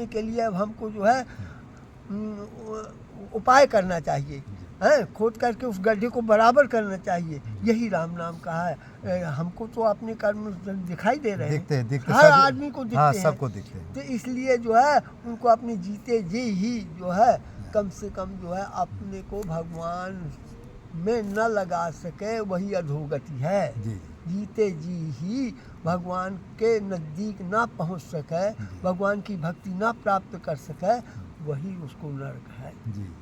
के लिए अब हमको जो है उपाय करना चाहिए, हैं, खोद करके उस गड्ढे को बराबर करना चाहिए। यही राम नाम का है। हमको तो अपने कर्म दिखाई दे रहे हैं, दिखते हर आदमी को दिखते हाँ, हैं, सबको दिखते हैं। तो इसलिए जो है उनको अपने जीते जी ही जो है कम से कम जो है अपने को भगवान में न लगा सके वही अधोगति है। जी जीते जी ही भगवान के नज़दीक ना पहुंच सके, भगवान की भक्ति ना प्राप्त कर सके, वही उसको नरक है। जी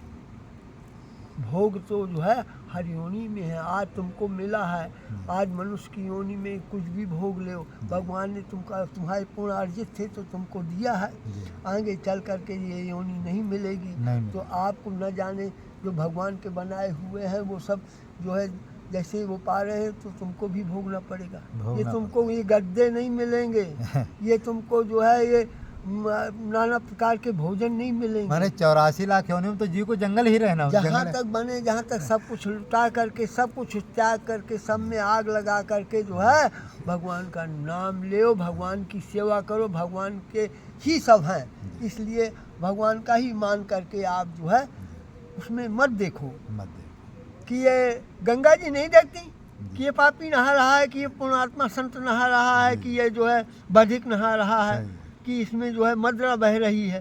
भोग तो जो है हर योनि में है। आज तुमको मिला है, आज मनुष्य की योनि में कुछ भी भोग ले, भगवान ने तुम्हारे पूर्ण अर्जित थे तो तुमको दिया है। आगे चल करके ये योनि नहीं मिलेगी, तो आपको न जाने जो भगवान के बनाए हुए हैं वो सब जो है जैसे वो पा रहे हैं तो तुमको भी भोगना पड़ेगा। ये तुमको ये गद्दे नहीं मिलेंगे, ये तुमको जो है ये नाना प्रकार के भोजन नहीं मिलेंगे। माने 84 लाख योनि में तो जीव को जंगल ही रहना, जहाँ तक बने, जहाँ तक सब कुछ लुटा करके, सब कुछ त्याग करके, सब में आग लगा करके जो है भगवान का नाम ले, भगवान की सेवा करो, भगवान के ही सब हैं, इसलिए भगवान का ही मान करके आप जो है उसमें मत देखो कि ये गंगा जी नहीं देखती कि ये पापी नहा रहा है, कि ये पुण्यात्मा संत नहा रहा है, कि ये जो है बधिक नहा रहा है, कि इसमें जो है मदरा बह रही है।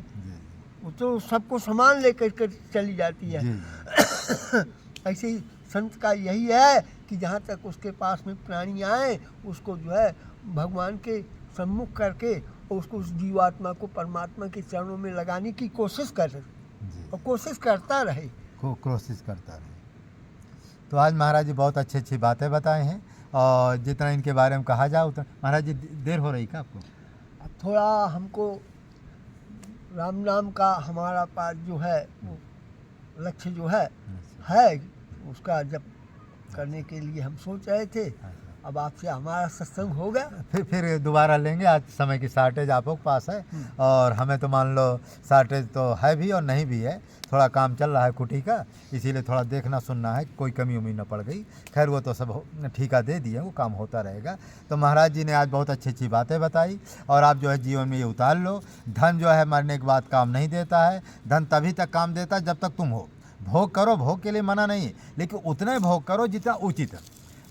वो तो सबको समान लेकर कर चली जाती है। ऐसे ही संत का यही है कि जहाँ तक उसके पास में प्राणी आए उसको जो है भगवान के सम्मुख करके और उसको उस जीवात्मा को परमात्मा के चरणों में लगाने की कोशिश करे और कोशिश करता रहे, तो आज महाराज जी बहुत अच्छी अच्छी बातें बताए हैं और जितना इनके बारे में कहा जाए उतना। महाराज जी देर हो रही क्या आपको? अब थोड़ा हमको राम नाम का हमारा पास जो है वो लक्ष्य जो है उसका जब करने के लिए हम सोच रहे थे। अब आपसे हमारा सत्संग हो गया, फिर दोबारा लेंगे। आज समय की शार्टेज आप लोग पास है और हमें तो मान लो शार्टेज तो है भी और नहीं भी है, थोड़ा काम चल रहा है कुटी का, इसीलिए थोड़ा देखना सुनना है, कोई कमी उम्मीद न पड़ गई। खैर वो तो सब ठीका दे दिए, वो काम होता रहेगा। तो महाराज जी ने आज बहुत अच्छी अच्छी बातें बताई और आप जो है जीवन में ये उतार लो। धन जो है मरने के बाद काम नहीं देता है, धन तभी तक काम देता है जब तक तुम हो। भोग करो, भोग के लिए मना नहीं है, लेकिन उतने भोग करो जितना उचित है।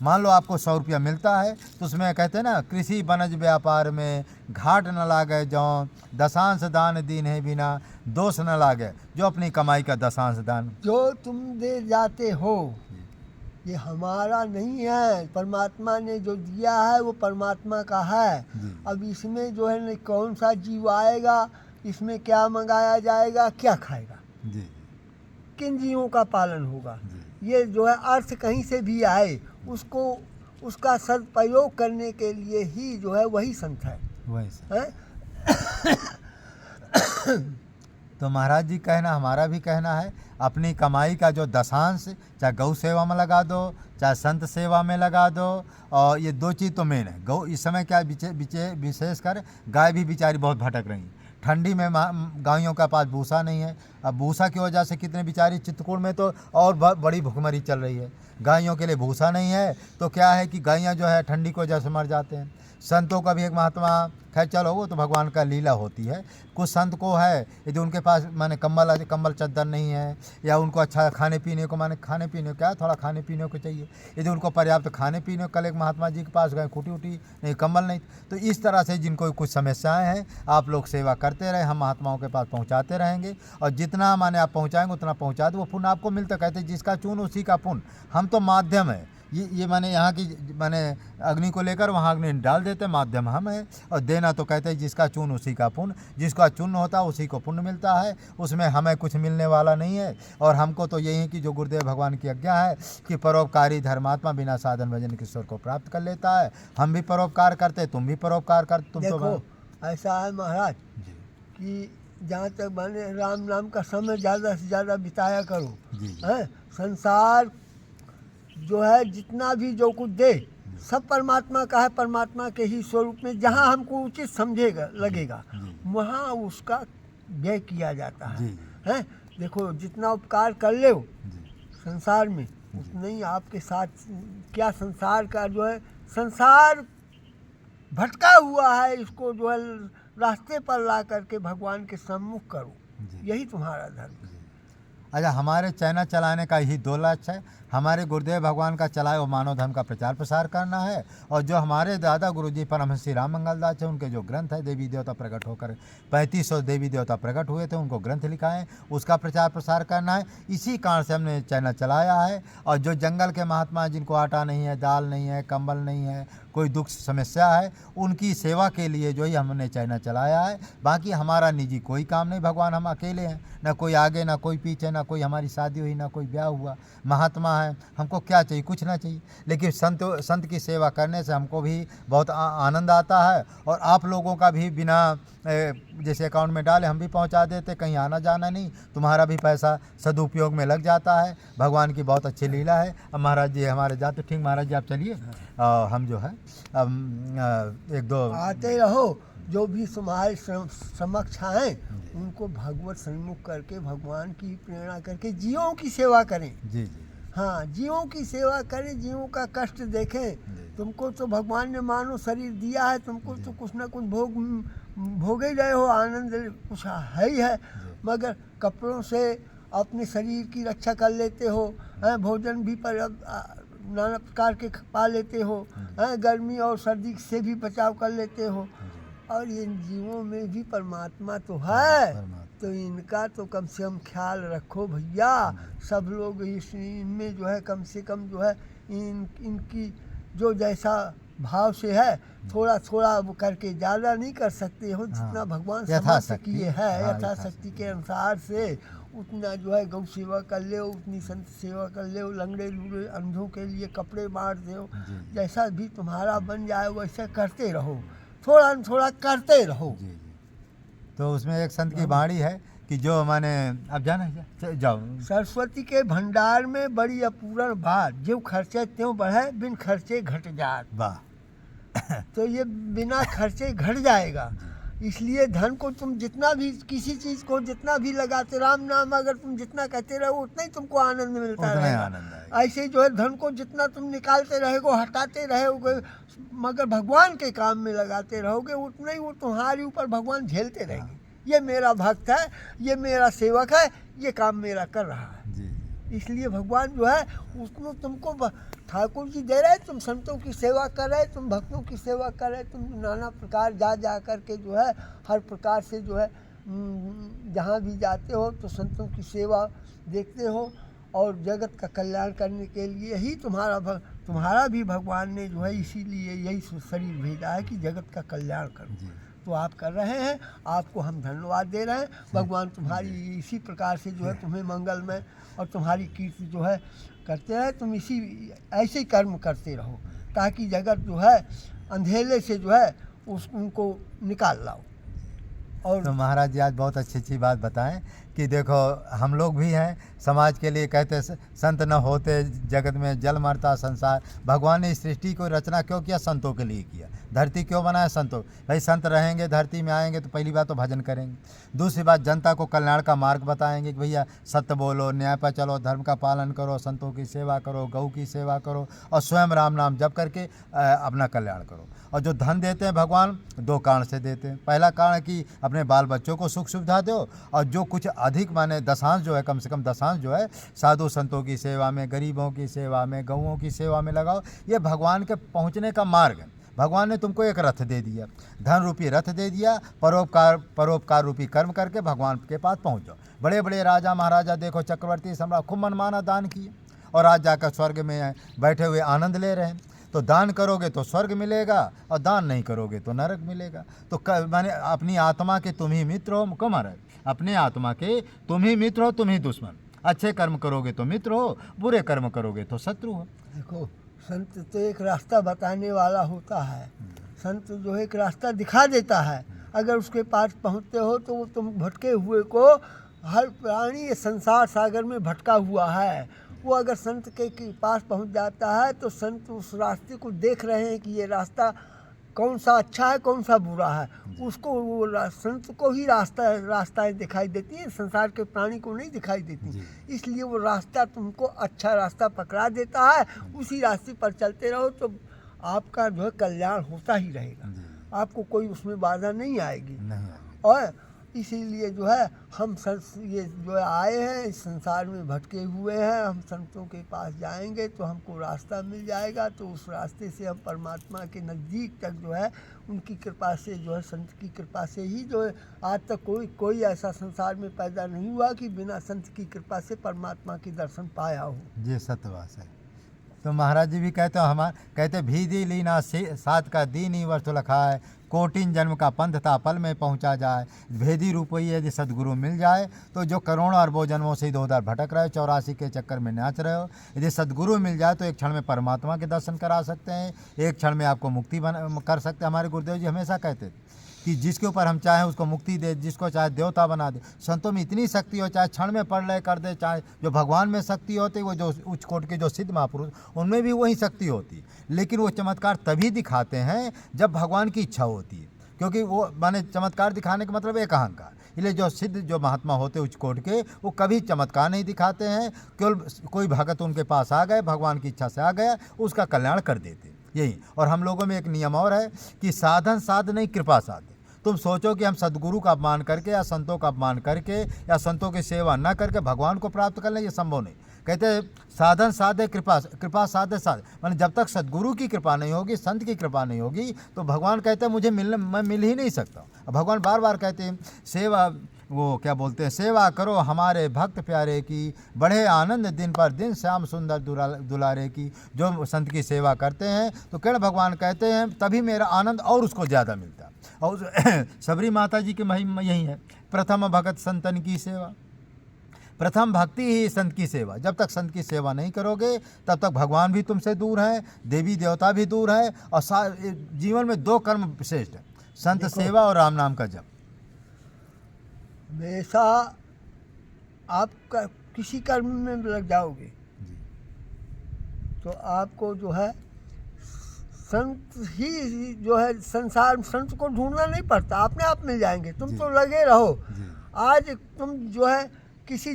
मान लो आपको 100 रुपया मिलता है तो उसमें कहते हैं ना, कृषि बनज व्यापार में घाट न लागे, जौन दशांश दान दीन है बिना दोष न लागे। जो अपनी कमाई का दशांश दान जो तुम दे जाते हो ये हमारा नहीं है, परमात्मा ने जो दिया है वो परमात्मा का है। अब इसमें जो है न कौन सा जीव आएगा, इसमें क्या मंगाया जाएगा, क्या खाएगा, किन जीवों का पालन होगा, ये जो है अर्थ कहीं से भी आए उसको उसका सदुपयोग करने के लिए ही जो है वही संत है। तो महाराज जी कहना, हमारा भी कहना है, अपनी कमाई का जो दशांश चाहे गौ सेवा में लगा दो, चाहे संत सेवा में लगा दो। और ये दो चीज़ तो मेन है। गौ इस समय क्या विशेषकर गाय भी बेचारी बहुत भटक रही है। ठंडी में गायों का पास भूसा नहीं है। अब भूसा की वजह से कितने बेचारी चित्रकूट में तो और बड़ी भुखमरी चल रही है। गायों के लिए भूसा नहीं है तो क्या है कि गायें जो है ठंडी की वजह से मर जाते हैं। संतों का भी एक महात्मा, खैर चलो वो तो भगवान का लीला होती है। कुछ संत को है यदि उनके पास माने कंबल चद्दर नहीं है, या उनको अच्छा खाने पीने को, माने खाने पीने क्या थोड़ा खाने पीने को चाहिए, यदि उनको पर्याप्त खाने पीने, कल एक महात्मा जी के पास गए, खूटी उटी नहीं, कंबल नहीं। तो इस तरह से जिनको कुछ समस्याएं हैं आप लोग सेवा करते रहे, हम महात्माओं के पास पहुंचाते रहेंगे और जितना माने आप पहुंचाएंगे उतना पहुंचा दो, वो पुण्य आपको मिलता। कहते जिसका चून उसी का पुण्य। हम तो माध्यम है, ये माने यहाँ की माने अग्नि को लेकर वहाँ अग्नि डाल देते, माध्यम हम है। और देना तो कहते हैं जिसका चून उसी का पुण्य, जिसका चून होता है उसी को पुण्य मिलता है, उसमें हमें कुछ मिलने वाला नहीं है। और हमको तो यही है कि जो गुरुदेव भगवान की आज्ञा है कि परोपकारी धर्मात्मा बिना साधन भजन के ईश्वर को प्राप्त कर लेता है। हम भी परोपकार करते, तुम भी परोपकार कर। तुम देखो तो ऐसा है महाराज कि जहाँ तक बने राम नाम का समय ज़्यादा से ज़्यादा बिताया करो। हैं, संसार जो है जितना भी जो कुछ दे सब परमात्मा का है, परमात्मा के ही स्वरूप में जहाँ हमको उचित समझेगा लगेगा वहाँ उसका व्यय किया जाता है। देखो जितना उपकार कर ले संसार में उतना ही आपके साथ क्या संसार का जो है, संसार भटका हुआ है, इसको जो है रास्ते पर ला करके भगवान के सम्मुख करो, जी। यही तुम्हारा धर्म है। अच्छा, हमारे चैनल चलाने का यही 2 लक्ष्य है। हमारे गुरुदेव भगवान का चलाए वो मानव धर्म का प्रचार प्रसार करना है, और जो हमारे दादा गुरुजी परमहंस श्री राम मंगलदास है, उनके जो ग्रंथ है देवी देवता प्रकट होकर 3500 देवी देवता प्रकट हुए थे, उनको ग्रंथ लिखाएं, उसका प्रचार प्रसार करना है। इसी कारण से हमने चैनल चलाया है। और जो जंगल के महात्मा जिनको आटा नहीं है, दाल नहीं है, कंबल नहीं है, कोई दुख समस्या है, उनकी सेवा के लिए जो ही हमने चैनल चलाया है। बाकी हमारा निजी कोई काम नहीं, भगवान हम अकेले हैं, ना कोई आगे ना कोई पीछे, ना कोई हमारी शादी हुई ना कोई ब्याह हुआ, महात्मा है, हमको क्या चाहिए, कुछ ना चाहिए। लेकिन संत की सेवा करने से हमको भी बहुत आनंद आता है, और आप लोगों का भी बिना जैसे अकाउंट में डाले हम भी पहुंचा देते, कहीं आना जाना नहीं, तुम्हारा भी पैसा सदुपयोग में लग जाता है। भगवान की बहुत अच्छी लीला है। अब महाराज जी हमारे जाते, ठीक महाराज जी आप चलिए, हम जो है एक दो आते रहो, जो भी तुम्हारे समक्ष आए उनको भगवत सम्मुख करके भगवान की प्रेरणा करके जीवों की सेवा करें। जी जी हाँ, जीवों की सेवा करें, जीवों का कष्ट देखें। तुमको तो भगवान ने मानो शरीर दिया है, तुमको तो कुछ ना कुछ भोग ही रहे हो, आनंद कुछ है ही है, मगर कपड़ों से अपने शरीर की रक्षा कर लेते हो, भोजन भी पर नाना प्रकार के पा लेते हो, गर्मी और सर्दी से भी बचाव कर लेते हो, और इन जीवों में भी परमात्मा तो है, तो इनका तो कम से कम ख्याल रखो भैया। सब लोग इनमें जो है कम से कम जो है इनकी जो जैसा भाव से है थोड़ा थोड़ा वो करके, ज़्यादा नहीं कर सकते हो, जितना भगवान समझ किए है यथाशक्ति के अनुसार से उतना जो है गौ सेवा कर ले, उतनी संत सेवा कर ले, लंगड़े लूड़े अंधों के लिए कपड़े बांट दो, जैसा भी तुम्हारा बन जाए वैसा करते रहो, थोड़ा थोड़ा करते रहो। जी। तो उसमें एक संत की वाणी है कि जो माने, अब जाना है जाओ, सरस्वती के भंडार में बड़ी अपूर्ण बात, जो खर्चे त्यों बढ़े बिन खर्चे घट जात। वाह। तो ये बिना खर्चे घट जाएगा, इसलिए धन को तुम जितना भी, किसी चीज़ को जितना भी लगाते, राम नाम अगर तुम जितना कहते रहो उतना ही तुमको आनंद मिलता रहेगा। ऐसे जो है धन को जितना तुम निकालते रहेगो, हटाते रहोगे, मगर भगवान के काम में लगाते रहोगे, उतना ही वो तुम्हारे ऊपर भगवान झेलते रहेंगे। ये मेरा भक्त है, ये मेरा सेवक है, ये काम मेरा कर रहा है। जी। इसलिए भगवान जो है उसको तुमको ठाकुर जी दे रहे, तुम संतों की सेवा कर रहे, तुम भक्तों की सेवा कर रहे, तुम नाना प्रकार जा कर के जो है हर प्रकार से जो है जहाँ भी जाते हो तो संतों की सेवा देखते हो, और जगत का कल्याण करने के लिए ही तुम्हारा भी भगवान ने जो है इसीलिए यही शरीर भेजा है कि जगत का कल्याण करो। तो आप कर रहे हैं, आपको हम धन्यवाद दे रहे हैं। भगवान तुम्हारी इसी प्रकार से जो है तुम्हें मंगलमय और तुम्हारी कीर्ति जो है करते रहे, तुम ऐसे ही कर्म करते रहो, ताकि जगत जो है अंधेरे से जो है उनको निकाल लाओ। और तो महाराज जी आज बहुत अच्छी अच्छी बात बताएं कि देखो हम लोग भी हैं, समाज के लिए कहते संत न होते जगत में जल मरता संसार। भगवान ने इस सृष्टि को रचना क्यों किया? संतों के लिए किया। धरती क्यों बनाया? संतों। भाई संत रहेंगे, धरती में आएंगे तो पहली बात तो भजन करेंगे, दूसरी बात जनता को कल्याण का मार्ग बताएंगे कि भैया सत्य बोलो, न्याय पर चलो, धर्म का पालन करो, संतों की सेवा करो, गौ की सेवा करो, और स्वयं राम नाम जप करके अपना कल्याण करो। और जो धन देते हैं भगवान 2 कारण से देते हैं। पहला कारण कि अपने बाल बच्चों को सुख सुविधा दो, और जो कुछ अधिक माने दशांश जो है, कम से कम दशांश जो है साधु संतों की सेवा में, गरीबों की सेवा में, गौओं की सेवा में लगाओ। ये भगवान के पहुंचने का मार्ग है। भगवान ने तुमको एक रथ दे दिया, धन रूपी रथ दे दिया, परोपकार रूपी कर्म करके भगवान के पास पहुंच जाओ। बड़े बड़े राजा महाराजा देखो, चक्रवर्ती सम्राट खूब मनमाना दान किए, और आज जाकर स्वर्ग में बैठे हुए आनंद ले रहे हैं। तो दान करोगे तो स्वर्ग मिलेगा, और दान नहीं करोगे तो नरक मिलेगा। तो माने अपनी आत्मा के तुम ही मित्र हो, क्यों महाराज? अपने आत्मा के तुम ही मित्र हो, तुम ही दुश्मन। अच्छे कर्म करोगे तो मित्र हो, बुरे कर्म करोगे तो शत्रु हो। देखो, संत तो एक रास्ता बताने वाला होता है, संत जो एक रास्ता दिखा देता है। अगर उसके पास पहुँचते हो तो वो तुम भटके हुए को, हर प्राणी ये संसार सागर में भटका हुआ है, वो अगर संत के पास पहुंच जाता है तो संत उस रास्ते को देख रहे हैं कि ये रास्ता कौन सा अच्छा है कौन सा बुरा है, उसको वो संत को ही रास्ताएं दिखाई देती हैं, संसार के प्राणी को नहीं दिखाई देती। इसलिए वो रास्ता तुमको अच्छा रास्ता पकड़ा देता है, उसी रास्ते पर चलते रहो तो आपका जो है कल्याण होता ही रहेगा। आपको कोई उसमें बाधा नहीं आएगी। नहीं आएगी। और इसीलिए जो है हम ये जो है आए हैं इस संसार में भटके हुए हैं, हम संतों के पास जाएंगे तो हमको रास्ता मिल जाएगा, तो उस रास्ते से हम परमात्मा के नज़दीक तक जो है उनकी कृपा से जो है संत की कृपा से ही जो है आज तक कोई ऐसा संसार में पैदा नहीं हुआ कि बिना संत की कृपा से परमात्मा के दर्शन पाया हो। ये सत्यवास है। तो महाराज जी भी कहते हो कहते भीदी लीना सात का दीनी वर्ष लखाए, कोटिन जन्म का पंथ था पल में पहुंचा जाए, भेदी रूपई यदि सदगुरु मिल जाए, तो जो करोड़ों अरबों जन्मों से इधर उधर भटक रहे हो, 84 के चक्कर में नाच रहे हो, यदि सदगुरु मिल जाए तो एक क्षण में परमात्मा के दर्शन करा सकते हैं, एक क्षण में आपको मुक्ति कर सकते हैं। हमारे गुरुदेव जी हमेशा कहते थे कि जिसके ऊपर हम चाहें उसको मुक्ति दे, जिसको चाहे देवता बना दे। संतों में इतनी शक्ति हो, चाहे क्षण में पढ़ ले कर दे, चाहे जो भगवान में शक्ति होती वो जो उच्च कोट के जो सिद्ध महापुरुष उनमें भी वही शक्ति होती, लेकिन वो चमत्कार तभी दिखाते हैं जब भगवान की इच्छा होती है, क्योंकि वो माने चमत्कार दिखाने का मतलब एक अहंकार। इसलिए जो सिद्ध जो महात्मा होते उच्च कोट के वो कभी चमत्कार नहीं दिखाते हैं, केवल कोई भगत उनके पास आ गए, भगवान की इच्छा से आ गया, उसका कल्याण कर देते यही। और हम लोगों में एक नियम और है कि साधन साध नहीं कृपा साध। तुम सोचो कि हम सदगुरु का अपमान करके या संतों का अपमान करके या संतों की सेवा न करके भगवान को प्राप्त कर लें, ये संभव नहीं। कहते साधन साधे कृपा साधे साधे, माने जब तक सदगुरु की कृपा नहीं होगी, संत की कृपा नहीं होगी, तो भगवान कहते हैं मैं मिल ही नहीं सकता। भगवान बार बार कहते हैं सेवा, वो क्या बोलते हैं, सेवा करो हमारे भक्त प्यारे की, बढ़े आनंद दिन पर दिन श्याम सुंदर दुलारे की। जो संत की सेवा करते हैं तो किरण भगवान कहते हैं तभी मेरा आनंद और उसको ज़्यादा मिलता है। और सबरी माता जी की महिमा यही है, प्रथम भगत संतन की सेवा, प्रथम भक्ति ही संत की सेवा। जब तक संत की सेवा नहीं करोगे तब तक भगवान भी तुमसे दूर है, देवी देवता भी दूर है। और जीवन में दो कर्म श्रेष्ठ है, संत सेवा और राम नाम का जप। हमेशा आप किसी कर्म में लग जाओगे तो आपको जो है संत ही जो है संसार, संत को ढूंढना नहीं पड़ता, अपने आप मिल जाएंगे। तुम तो लगे रहो। आज तुम जो है किसी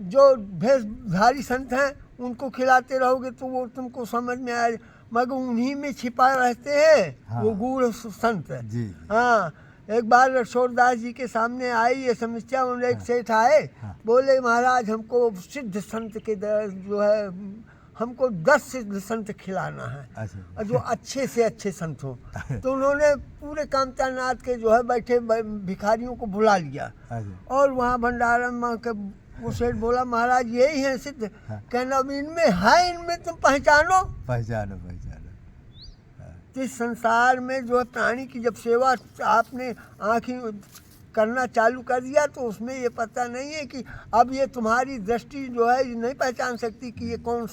जो भेषधारी संत हैं उनको खिलाते रहोगे तो वो तुमको समझ में आए, मगर उन्हीं में छिपा रहते हैं। हाँ। वो गूढ़ संत है। हाँ, एक बार रसोरदास जी के सामने आई ये समस्या, उन्हें एक सेठ आए। हाँ। बोले महाराज हमको सिद्ध संत के जो है हमको 10 सिद्ध संत खिलाना है, और जो अच्छे से अच्छे संत हो। तो उन्होंने पूरे कामतानाथ के जो है बैठे भिखारियों को बुला लिया। और वहाँ भंडारा में वो सेठ बोला महाराज यही है सिद्ध। हाँ। कहना इनमें है, इनमें तुम पहचानो। इस संसार में जो है प्राणी की जब सेवा आपने आँखी करना चालू कर दिया तो उसमें ये पता नहीं है कि अब ये तुम्हारी दृष्टि जो है ये नहीं पहचान सकती कि ये कौन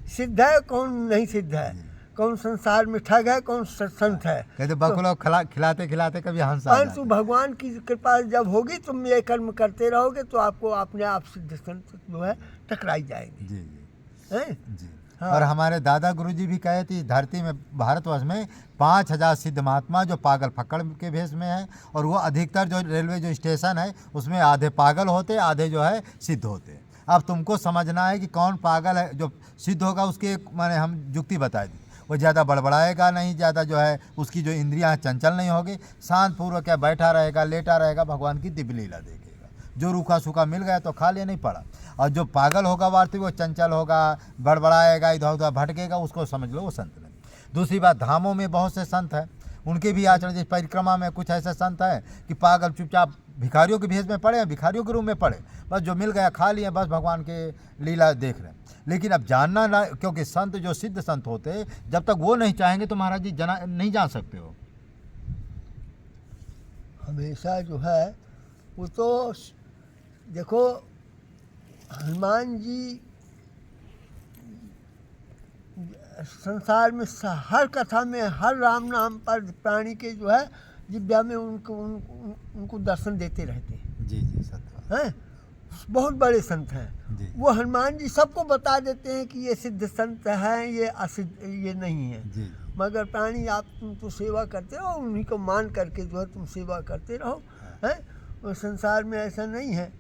सिद्ध है कौन नहीं सिद्ध है, कौन संसार में ठग है कौन संत है। कहते बकुलो खिलाते खिलाते कभी हंस आ जाता है। भगवान की कृपा जब होगी तुम ये कर्म करते रहोगे तो आपको अपने आप सिद्ध संत जो है टकराई जाएंगे। जी। हाँ। और हमारे दादा गुरुजी भी कहे थे धरती में भारतवर्ष में 5000 सिद्ध महात्मा जो पागल फक्कड़ के भेष में है, और वो अधिकतर जो रेलवे जो स्टेशन है उसमें आधे पागल होते आधे जो है सिद्ध होते। अब तुमको समझना है कि कौन पागल है। जो सिद्ध होगा उसकी एक माने हम युक्ति बता दी, वो ज़्यादा बड़बड़ाएगा नहीं, ज़्यादा जो है उसकी जो इंद्रियां चंचल नहीं होगी, शांत पूर्वक क्या बैठा रहेगा लेटा रहेगा, भगवान की दिव्य लीला देखेगा। जो रूखा सूखा मिल गया तो खा लिया, नहीं पड़ा। और जो पागल होगा वार्तिक वो चंचल होगा, बड़बड़ाएगा, इधर उधर भटकेगा, उसको समझ लो वो संत नहीं। दूसरी बात, धामों में बहुत से संत हैं, उनके भी आचरण, जैसे परिक्रमा में कुछ ऐसे संत हैं कि पागल चुपचाप भिखारियों के भेष में पड़े, भिखारियों के रूम में पड़े, बस जो मिल गया खा लिए, बस भगवान के लीला देख रहे हैं। लेकिन अब जानना ना, क्योंकि संत जो सिद्ध संत होते जब तक वो नहीं चाहेंगे तो महाराज जी नहीं जान सकते हो। हमेशा जो है वो तो देखो हनुमान जी संसार में हर कथा में हर राम नाम पर प्राणी के जो है जिब्या में उनको दर्शन देते रहते हैं। जी सत्य हैं, बहुत बड़े संत हैं। वो हनुमान जी सबको बता देते हैं कि ये सिद्ध संत हैं, ये असिद्ध ये नहीं है। मगर प्राणी आप तुम तो सेवा करते रहो, उन्हीं को मान करके जो है तुम सेवा करते रहो। हैं, और संसार में ऐसा नहीं है।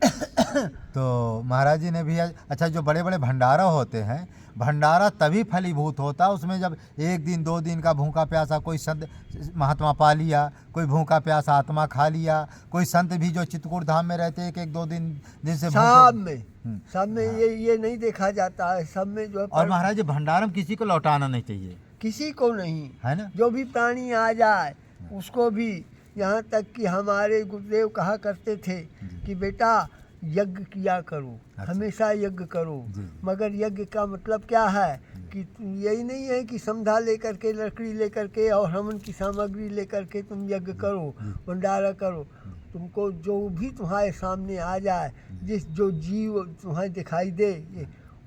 तो महाराज जी ने भी अच्छा जो बड़े बड़े भंडारा होते हैं भंडारा तभी फलीभूत होता है उसमें जब 1 दिन 2 दिन का भूखा प्यासा कोई संत महात्मा पा लिया, कोई भूखा प्यासा आत्मा खा लिया, कोई संत भी जो चित्रकूट धाम में रहते 1-1 2 दिन से सब में ये नहीं देखा जाता है। सब में जो है और महाराज जी भंडारा में किसी को लौटाना नहीं चाहिए, किसी को नहीं, है ना। जो भी प्राणी आ जाए उसको भी, यहाँ तक कि हमारे गुरुदेव कहा करते थे कि बेटा यज्ञ किया करो, हमेशा यज्ञ करो। मगर यज्ञ का मतलब क्या है कि यही नहीं है कि समधा लेकर के, लकड़ी लेकर के और हवन की सामग्री लेकर के तुम यज्ञ करो, भंडारा करो। तुमको जो भी तुम्हारे सामने आ जाए, जो जीव तुम्हें दिखाई दे,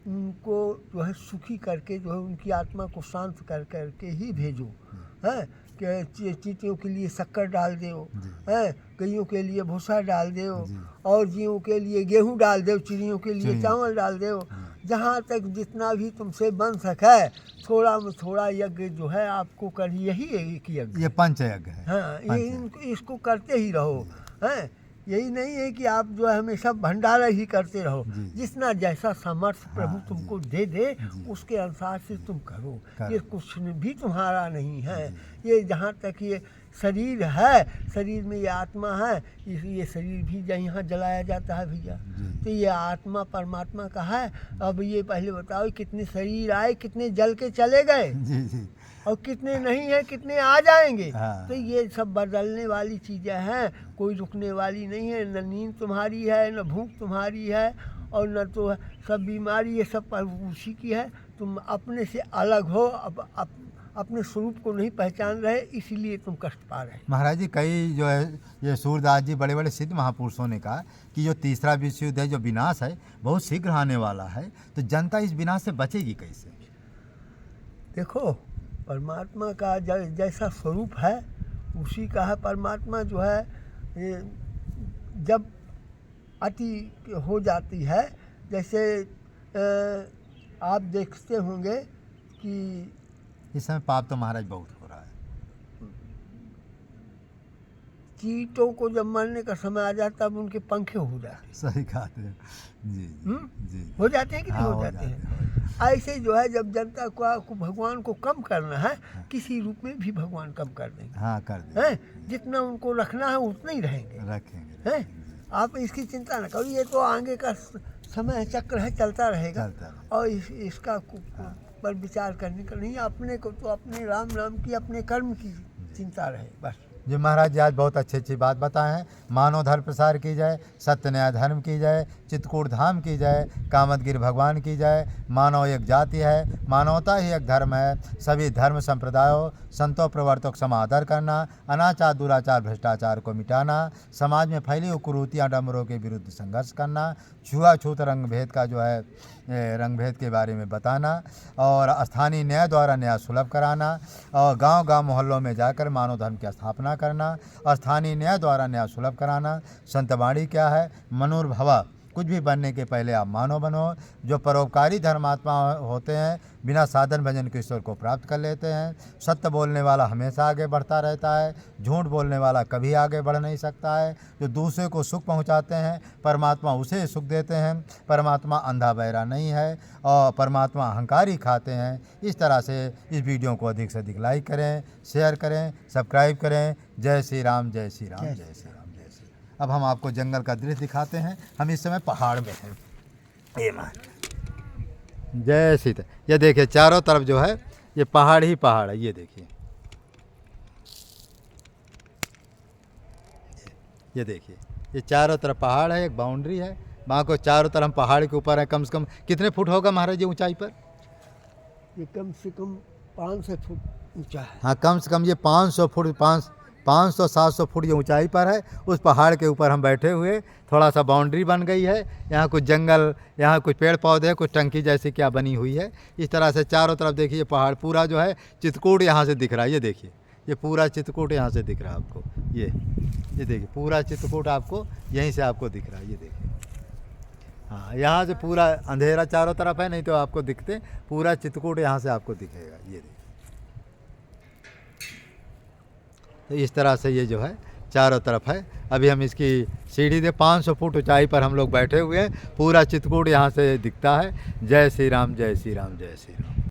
उनको जो है सुखी करके, जो है उनकी आत्मा को शांत कर करके ही भेजो। हैं कि चींटियों के लिए शक्कर डाल दो, हैं गैयों के लिए भूसा डाल दो, और जीवों के लिए गेहूं डाल दो, चिड़ियों के लिए चावल डाल दो। जहाँ तक जितना भी तुमसे बन सके थोड़ा में थोड़ा यज्ञ जो है आपको करिए ही, एक यज्ञ, ये पंच यज्ञ है। हाँ, ये इसको करते ही रहो। हैं यही नहीं है कि आप जो है हमेशा भंडारा ही करते रहो। जितना जैसा सामर्थ्य प्रभु तुमको दे दे उसके अनुसार से तुम करो। ये कुछ भी तुम्हारा नहीं है। ये जहाँ तक ये शरीर है, शरीर में ये आत्मा है, ये शरीर भी यहाँ जलाया जाता है भैया। तो ये आत्मा परमात्मा का है। अब ये पहले बताओ कितने शरीर आए, कितने जल के चले गए, और कितने नहीं है, कितने आ जाएंगे। तो ये सब बदलने वाली चीज़ें हैं, कोई रुकने वाली नहीं है। न नींद तुम्हारी है, न भूख तुम्हारी है, और न तो सब बीमारी ये सब उसी की है। तुम अपने से अलग हो, अपने स्वरूप को नहीं पहचान रहे, इसीलिए तुम कष्ट पा रहे। महाराज जी कई जो है ये सूरदास जी बड़े बड़े सिद्ध महापुरुषों ने कहा कि जो तीसरा विश्व युद्ध है, जो विनाश है बहुत शीघ्र आने वाला है, तो जनता इस विनाश से बचेगी कैसे? देखो परमात्मा का जैसा स्वरूप है उसी का है। परमात्मा जो है ये जब अति हो जाती है, जैसे आप देखते होंगे कि इस समय पाप तो महाराज बहुत हो रहा है। चींटों को जब मरने का समय आ जाता है तब उनके पंखे हो जाते हैं। सही बात है जी, जी हो जाते हैं कि नहीं हो जाते हैं। ऐसे जो है जब जनता को भगवान को कम करना है, किसी रूप में भी भगवान कम कर देंगे। हाँ कर देंगे। जितना उनको रखना है उतना ही रखेंगे। हैं आप इसकी चिंता न करो। ये तो आगे का समय चक्र है, चलता रहेगा। और इसका पर विचार करने का नहीं, अपने को तो अपने राम नाम की, अपने कर्म की चिंता रहे बस। जी महाराज जी आज बहुत अच्छी अच्छी बात बताए हैं। मानव धर्म प्रसार की जाए, सत्य न्याय धर्म की जाए, चित्रकूट धाम की जाए, कामदगिरि भगवान की जाए। मानव एक जाति है, मानवता ही एक धर्म है। सभी धर्म संप्रदायों संतों प्रवर्तक का समादर करना, अनाचार दुराचार भ्रष्टाचार को मिटाना, समाज में फैली हुई कुरीतियाँ डमरों के विरुद्ध संघर्ष करना, छुआछूत रंग भेद का जो है रंग भेद के बारे में बताना, और स्थानीय न्याय द्वारा न्याय सुलभ कराना, और गांव-गांव मोहल्लों में जाकर मानव धर्म की स्थापना करना, स्थानीय न्याय द्वारा न्याय सुलभ कराना। संतवाणी क्या है? मनुर्भव, कुछ भी बनने के पहले आप मानव बनो। जो परोपकारी धर्मात्मा होते हैं बिना साधन भजन के ईश्वर को प्राप्त कर लेते हैं। सत्य बोलने वाला हमेशा आगे बढ़ता रहता है, झूठ बोलने वाला कभी आगे बढ़ नहीं सकता है। जो दूसरे को सुख पहुंचाते हैं परमात्मा उसे सुख देते हैं। परमात्मा अंधा बहरा नहीं है, और परमात्मा अहंकारी खाते हैं। इस तरह से इस वीडियो को अधिक से अधिक लाइक करें, शेयर करें, सब्सक्राइब करें। जय श्री राम, जय श्री राम, जय श्री राम, जय श्री राम। अब हम आपको जंगल का दृश्य दिखाते हैं। हम इस समय पहाड़ में हैं। ये मान जय सीता। ये देखिए चारों तरफ जो है ये पहाड़ ही पहाड़ है। ये देखिए, ये देखिए, ये चारों तरफ पहाड़ है, एक बाउंड्री है। वहाँ को चारों तरफ पहाड़ के ऊपर है। कम से कम कितने फुट होगा महाराज जी ऊंचाई पर? ये कम से कम 500 फुट ऊंचा है। हाँ कम से कम ये 500 फुट 500-700 फुट ये ऊंचाई पर है। उस पहाड़ के ऊपर हम बैठे हुए, थोड़ा सा बाउंड्री बन गई है। यहाँ कुछ जंगल, यहाँ कुछ पेड़ पौधे, कुछ टंकी जैसी क्या बनी हुई है। इस तरह से चारों तरफ देखिए पहाड़ पूरा जो है चित्रकूट यहाँ से दिख रहा है। ये देखिए, ये पूरा चित्रकूट यहाँ से दिख रहा है आपको। ये देखिए पूरा चित्रकूट आपको यहीं से आपको दिख रहा है। ये देखिए, हाँ यहाँ से पूरा अंधेरा चारों तरफ है, नहीं तो आपको दिखते पूरा चित्रकूट यहाँ से आपको दिखेगा। ये देखिए, तो इस तरह से ये जो है चारों तरफ है। अभी हम इसकी सीढ़ी दे 500 फुट ऊंचाई पर हम लोग बैठे हुए हैं। पूरा चित्रकूट यहाँ से दिखता है। जय श्री राम, जय श्री राम, जय श्री राम।